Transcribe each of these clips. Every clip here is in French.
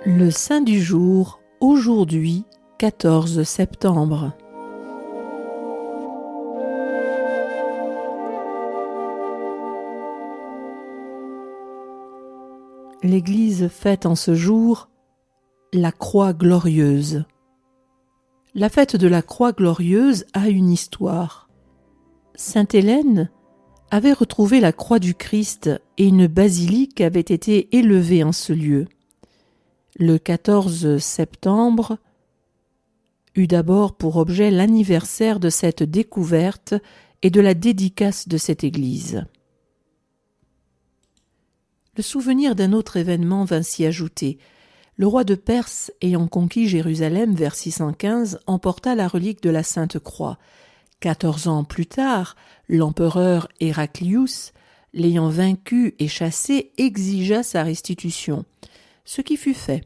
Le saint du jour, aujourd'hui, 14 septembre. L'Église fête en ce jour la Croix glorieuse. La fête de la Croix glorieuse a une histoire. Sainte Hélène avait retrouvé la croix du Christ et une basilique avait été élevée en ce lieu. Le 14 septembre eut d'abord pour objet l'anniversaire de cette découverte et de la dédicace de cette église. Le souvenir d'un autre événement vint s'y ajouter. Le roi de Perse, ayant conquis Jérusalem vers 615, emporta la relique de la Sainte Croix. 14 ans plus tard, l'empereur Héraclius, l'ayant vaincu et chassé, exigea sa restitution. Ce qui fut fait.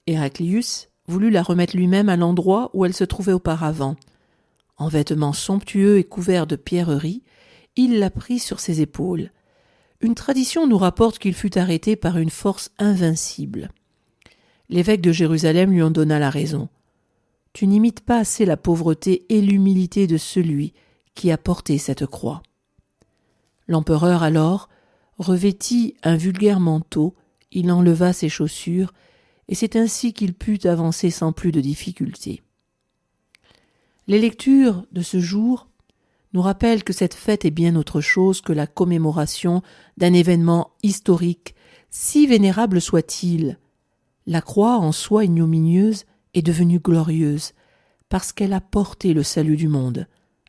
Héraclius voulut la remettre lui-même à l'endroit où elle se trouvait auparavant. En vêtements somptueux et couverts de pierreries, il la prit sur ses épaules. Une tradition nous rapporte qu'il fut arrêté par une force invincible. L'évêque de Jérusalem lui en donna la raison. « Tu n'imites pas assez la pauvreté et l'humilité de celui qui a porté cette croix. » L'empereur alors revêtit un vulgaire manteau, il enleva ses chaussures, et c'est ainsi qu'il put avancer sans plus de difficulté. Les lectures de ce jour nous rappellent que cette fête est bien autre chose que la commémoration d'un événement historique, si vénérable soit-il. La croix, en soi ignominieuse, est devenue glorieuse, parce qu'elle a porté le salut du monde,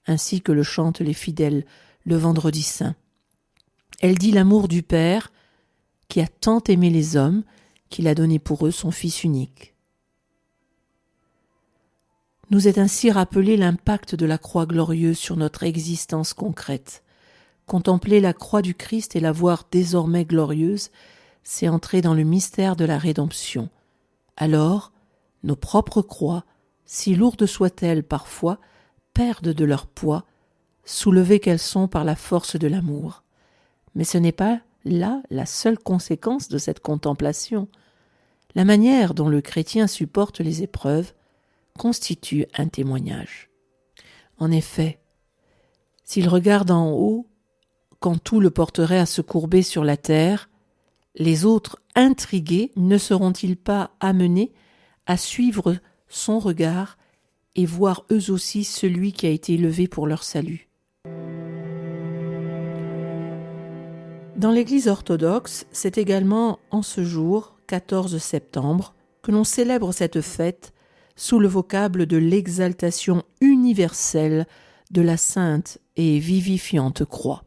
ainsi que le chantent les fidèles le vendredi saint. Elle dit l'amour du Père, qui a tant aimé les hommes, qu'il a donné pour eux son Fils unique. Nous est ainsi rappelé l'impact de la croix glorieuse sur notre existence concrète. Contempler la croix du Christ et la voir désormais glorieuse, c'est entrer dans le mystère de la rédemption. Alors, nos propres croix, si lourdes soient-elles parfois, perdent de leur poids, soulevées qu'elles sont par la force de l'amour. Mais ce n'est pas là la seule conséquence de cette contemplation. La manière dont le chrétien supporte les épreuves constitue un témoignage. En effet, s'il regarde en haut, quand tout le porterait à se courber sur la terre, les autres intrigués ne seront-ils pas amenés à suivre son regard et voir eux aussi celui qui a été élevé pour leur salut? Dans l'Église orthodoxe, c'est également en ce jour, 14 septembre, que l'on célèbre cette fête sous le vocable de l'exaltation universelle de la sainte et vivifiante croix.